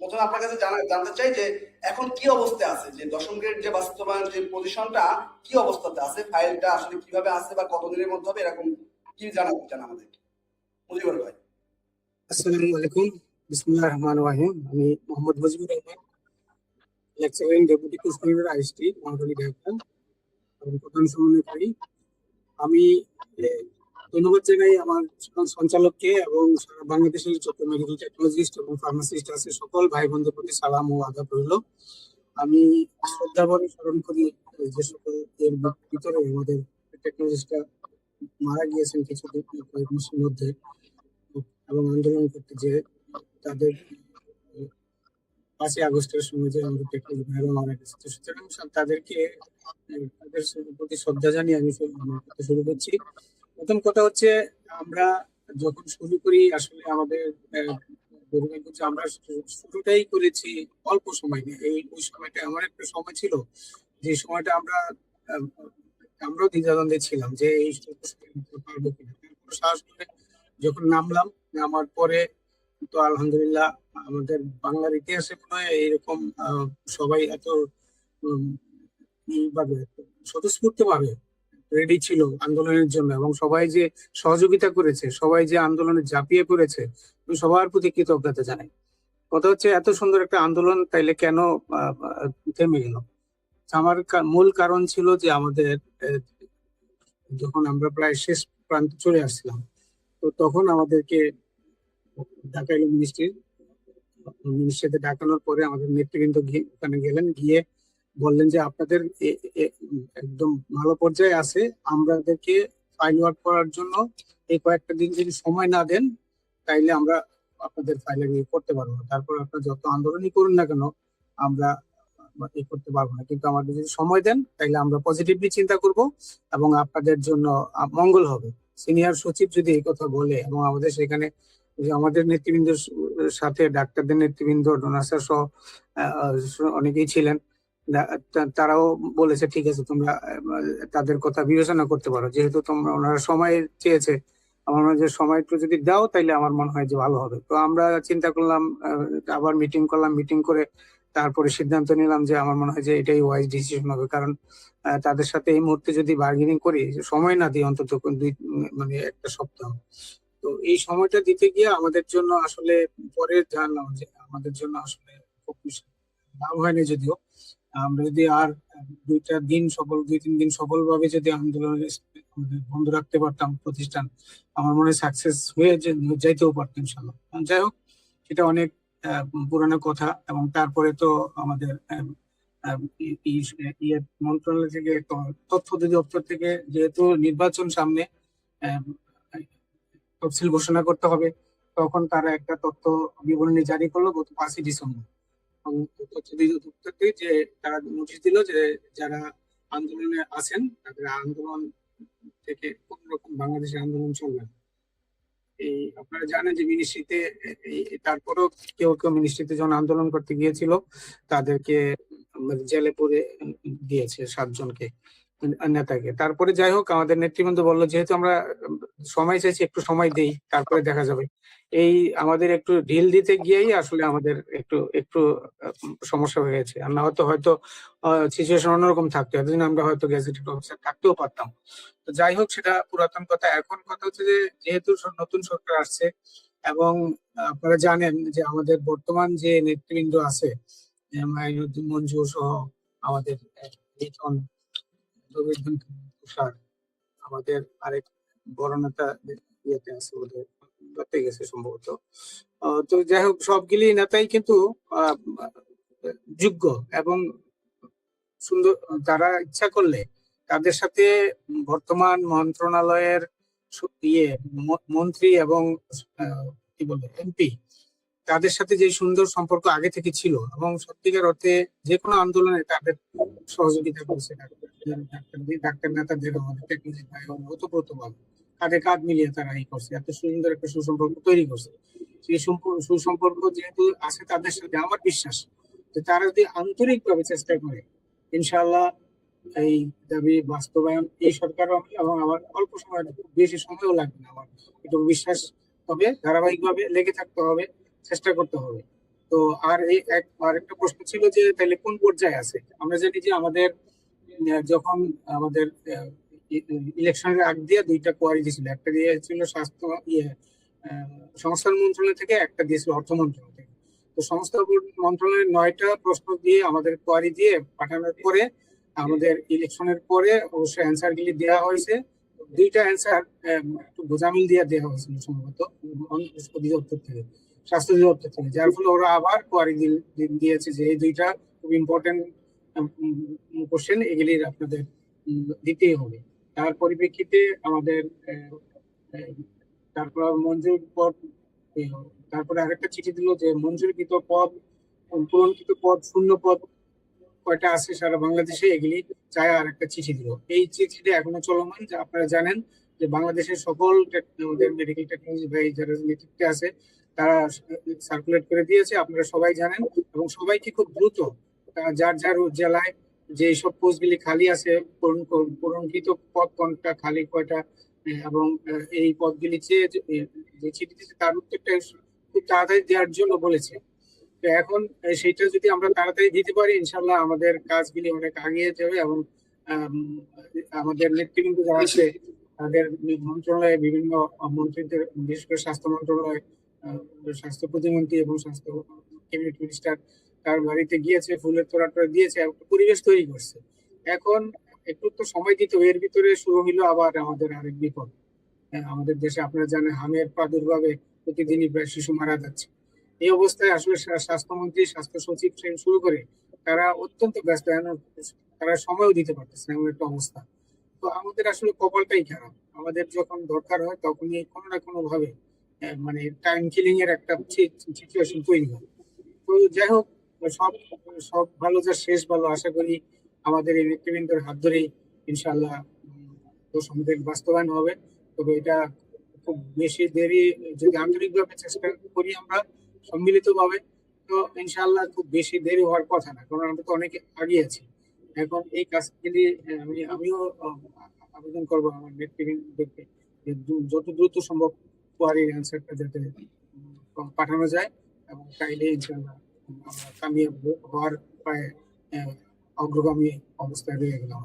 প্রথমে আপনার কাছে জানতে চাই যে এখন কি অবস্থায় আছে, যে দশম গ্রেড যে বাস্তবায়ন যে পজিশনটা কি অবস্থাতে আছে, ফাইলটা আসলে কিভাবে আছে বা কতদিনের মধ্যে হবে, এরকম কি জানাতে চান আমাদেরকে মুজিবুর ভাই? আসসালামু আলাইকুম। বিসমিল্লাহির রহমানির রহিম। আমি Mohammad Mujibur Rahman, lecturer deputy course coordinator IST Mohakhali, Dhaka এবং প্রধান সমন্বয়কারী। আমি ধন্যবাদ জানাই আমার সকল সঞ্চালককে এবং সারা বাংলাদেশের যত মেডিকেল টেকনোলজিস্ট এবং ফার্মাসিস্ট আছে সকল ভাই বোনদের প্রতি সালাম ও আদাব রইল। আমি শ্রদ্ধা ভরে স্মরণ করি যে সকল এর ভিতরে আমাদের টেকনোলজিস্টরা মারা গিয়েছেন কিছুদিন কয়েক মাসের মধ্যে এবং আন্দোলন করতে যে তাদের 5ই আগস্টের সময় যে আমাদের টেকনোলজি ভাইরা মারা গেছে, তো সুতরাং তাদেরকে তাদের প্রতি শ্রদ্ধা জানিয়ে আমি আমার কথা শুরু করছি। প্রথম কথা হচ্ছে, আমরা যখন শুরু করি আসলে আমাদের দুর্ভাগ্য হচ্ছে আমরা শুরুটাই করেছি অল্প সময় নিয়ে। ওই সময়টা এমন একটা সময় ছিল যে সময়টা আমরাও দ্বিধাদ্বন্দ্বে ছিলাম যে এই পারবো কিনা। তারপর সাহস করে যখন নামলাম, নামার পরে তো আলহামদুলিল্লাহ আমাদের বাংলার ইতিহাসে মনে হয় এইরকম সবাই এত ভাবে স্বতঃস্ফূর্ত ভাবে রেডি ছিল আন্দোলনের জন্য, এবং সবাই যে সহযোগিতা করেছে, সবাই যে আন্দোলনে ঝাঁপিয়ে পড়েছে, আমি সবার প্রতি কৃতজ্ঞতা জানাই। কথা হচ্ছে, এত সুন্দর একটা আন্দোলন তাইলে কেন থেমে গেল? আমার মূল কারণ ছিল যে আমাদের যখন আমরা প্রায় শেষ প্রান্তে চলে আসছিলাম, তো তখন আমাদেরকে ঢাকা মিনিস্ট্রিতে ডাকানোর পরে আমাদের নেতৃবৃন্দ ওখানে গেলেন, গিয়ে বললেন যে আপনাদের একদম ভালো পর্যায়ে আছে, আমাদেরকে ফাইল ওয়ার্ক করার জন্য এই কয়েকটা দিন যদি সময় না দেন তাইলে আমরা আপনাদের ফাইলে করতে পারবো না। তারপর আপনারা যত আন্দোলনই করুন না কেন আমরা করতে পারবো না, কিন্তু আমাদের যদি সময় দেন তাইলে আমরা পজিটিভলি চিন্তা করব এবং আপনাদের জন্য মঙ্গল হবে। সিনিয়র সচিব যদি এই কথা বলে, এবং আমাদের সেখানে যে আমাদের নেতৃবৃন্দের সাথে ডাক্তারদের নেতৃবৃন্দ, ডোনাসার সহ অনেকেই ছিলেন, তারাও বলেছে ঠিক আছে, তোমরা তাদের কথা বিবেচনা করতে পারো, যেহেতু তোমরা ওনারা সময় চেয়েছে, আমার মনে হয় যে সময় একটু যদি দাও তাইলে আমার মনে হয় যে ভালো হবে। তো আমরা চিন্তা করলাম, আবার মিটিং করলাম, মিটিং করে তারপরে সিদ্ধান্ত নিলাম যে আমার মনে হয় যে এটাই ওয়াইজ ডিসিশন হবে, কারণ তাদের সাথে এই মুহূর্তে যদি বার্গেনিং করি, সময় না দিই অন্তত মানে একটা সপ্তাহ, তো এই সময়টা দিতে গিয়ে আমাদের জন্য আসলে পরে জানলাম যে আমাদের জন্য আসলে খুব লাভ হয়নি। যদিও আমরা যদি আর 2-3 দিন সফলভাবে যদি আন্দোলনের বন্ধ রাখতে পারতাম প্রতিষ্ঠান, আমার মনে হয় সাকসেস হয়ে যাইতেও পারতাম ইনশাল্লাহ। যাই হোক, সেটা অনেক পুরানো কথা। এবং তারপরে তো আমাদের মন্ত্রণালয় থেকে, তথ্য অধিদপ্তর থেকে, যেহেতু নির্বাচন সামনে, তফসিল ঘোষণা করতে হবে, তখন তারা একটা তথ্য বিবরণী জারি করলো গত 5ই ডিসেম্বর। তথ্য অধিদপ্তর থেকে যে তারা নোটিশ দিল যে যারা আন্দোলনে আছেন তাদের আন্দোলন থেকে কোন রকম বাংলাদেশের আন্দোলন চলবে না। এই আপনারা জানেন যে মিনিস্ট্রিতে, তারপরও কেউ কেউ মিনিস্ট্রিতে যখন আন্দোলন করতে গিয়েছিল তাদেরকে জেলে পুরে দিয়েছে 7 জনকে, নেতাকে। তারপরে যাই হোক, আমাদের নেতৃবৃন্দ বললো যেহেতু আমরা সময় চাইছি, একটু সময় দেই, তারপরে দেখা যাবে। এই আমাদের একটু ঢিল দিতে গিয়েই আসলে আমাদের একটু একটু সমস্যা হয়েছে, আর না হয়তো সিচুয়েশন অন্যরকম থাকতো, এতদিন আমরা হয়তো গেজেটেড অফিসার থাকতেও পারতাম। তো যাই হোক, সেটা পুরাতন কথা। এখন কথা হচ্ছে যে যেহেতু নতুন সরকার আসছে, এবং আপনারা জানেন যে আমাদের বর্তমান যে নেতৃবৃন্দ আছে, মাইনুদ্দিন মঞ্জু সহ আমাদের লিটন, তুষার, আমাদের আরেক বড় নেতা ইয়েতে আছে, ওদের করতে গেছে সম্ভবত। তো যাই হোক, সবগুলি নেতাই কিন্তু যোগ্য এবং সুন্দর। তারা ইচ্ছা করলে তাদের সাথে বর্তমান মন্ত্রণালয়ের মন্ত্রী এবং কি বলে এমপি, তাদের সাথে যে সুন্দর সম্পর্ক আগে থেকে ছিল, এবং সত্যিকার অর্থে যে কোনো আন্দোলনে তাদের সহযোগিতা করছে ডাক্তার নেতাদের, আমাদের টেকনোলজি ভাই ওতপ্রোতভাবে কাঁধে কাঁধ মিলিয়ে তারা এই করছে, এত সুন্দর একটা সুসম্পর্ক তৈরি করছে। সেই সুসম্পর্ক যেহেতু আছে তাদের সাথে, আমার বিশ্বাস যে তারা যদি আন্তরিকভাবে চেষ্টা করে, ইনশাআল্লাহ এই দাবি বাস্তবায়ন এই সরকার, এবং আমার অল্প সময়, বেশি সময়ও লাগবে না, আমার একটু বিশ্বাস। তবে ধারাবাহিকভাবে লেগে থাকতে হবে, চেষ্টা করতে হবে। তো তো আর এই আরেকটা প্রশ্ন ছিল যে তাহলে কোন পর্যায়ে আছে। আমরা জানি যে আমাদের যখন আমাদের ইলেকশনের আগ দিয়ে দুইটা কোয়ারি দিয়েছিল, একটা দিয়েছিল স্বাস্থ্য সংস্থান মন্ত্রণালয় থেকে, একটা দিয়েছিল অর্থ মন্ত্রণালয় থেকে। তো সংস্থা মন্ত্রণালয়ের 9টা প্রশ্ন দিয়ে আমাদের কোয়ারি দিয়ে পাঠানোর পরে আমাদের ইলেকশনের পরে অবশ্যই অ্যান্সার গুলি দেওয়া হয়েছে। দুইটা অ্যান্সার একটু গোজামিল দিয়ে দেওয়া হয়েছিল সম্ভবত অধিদপ্তর থেকে, স্বাস্থ্য অধিদপ্তর থেকে, যার ফলে ওরা আবার কোয়ারি দিয়েছে যে এই দুইটা খুব ইম্পর্টেন্ট কোশ্চেন, এগুলির আপনাদের দিতেই হবে। তার পরিপ্রেক্ষিতে আমাদের তারপর মঞ্জুর পদ, তারপরে আরেকটা চিঠি দিল যে মঞ্জুরকৃত পদ, পূরণকৃত পদ, শূন্য পদ কয়টা আছে সারা বাংলাদেশে, এগুলি চায় আর একটা চিঠি দিল। এই চিঠিটা এখনো চলমান। যে আপনারা জানেন যে বাংলাদেশের সকল আমাদের মেডিকেল টেকনোলজি ভাই যারা নেতৃত্বে আছে তারা সার্কুলেট করে দিয়েছে, আপনারা সবাই জানেন। এবং সবাইকে খুব দ্রুত যার যার জেলায় যে সব পোস্টগুলি খালি আছে, পূরণকৃত পদ কোনটা, খালি কয়টা, এবং এই পদগুলি চেয়ে যে চিঠি দিচ্ছে তার উত্তরটা খুব তাড়াতাড়ি দেওয়ার জন্য বলেছে। তো এখন সেটা যদি আমরা তাড়াতাড়ি দিতে পারি, ইনশাল্লাহ আমাদের কাজগুলি অনেক আগিয়ে যাবে। এবং আমাদের নেতৃবৃন্দ যারা আছে তাদের মন্ত্রণালয়ে বিভিন্ন মন্ত্রীদের, বিশেষ করে স্বাস্থ্য মন্ত্রণালয়, স্বাস্থ্য প্রতিমন্ত্রী এবং স্বাস্থ্য ক্যাবিনেট মিনিস্টার তার বাড়িতে গিয়েছে, ফুলের তোড়া দিয়েছে, একটা পরিবেশ তৈরি করছে। এখন একটু তো সময় দিতে হবে। এর ভিতরে শুরু হইলো আবার আমাদের আরেক বিপদ। আমাদের দেশে আপনারা জানেন হামের প্রাদুর্ভাবে প্রতিদিনই প্রায় শিশু মারা যাচ্ছে। এই অবস্থায় আসলে স্বাস্থ্যমন্ত্রী, স্বাস্থ্য সচিব থেকে শুরু করে তারা অত্যন্ত ব্যস্ত, তারা সময়ও দিতে পারতেছে না, এমন একটা অবস্থা। তো আমাদের আসলে কপালটাই খারাপ। আমাদের যখন দরকার হয় তখনই কোনো না কোনো ভাবে মানে টাইম কিলিং এর একটা সিচুয়েশন তৈরি হয়। তো যাই হোক, সব সব ভালো যা শেষ ভালো। আশা করি আমাদের এই নেতৃবৃন্দের হাত ধরেই ইনশাআল্লাহ দশমদের বাস্তবায়ন হবে। তবে এটা খুব বেশি দেরি, যদি আন্তরিকভাবে চেষ্টা করি আমরা সম্মিলিতভাবে, তো ইনশাআল্লাহ খুব বেশি দেরি হওয়ার কথা না, কারণ আমরা তো অনেক আগিয়ে আছি। এখন এই কাজগুলি আমিও আবেদন করবো আমার নেতৃবৃন্দকে যত দ্রুত সম্ভব কোয়ারির অ্যান্সারটা যাতে পাঠানো যায়, এবং তাইলে ইনশাআল্লাহ আমরা কামিয়াব হওয়ার প্রায় অগ্রগামী অবস্থায় রয়ে গেলাম।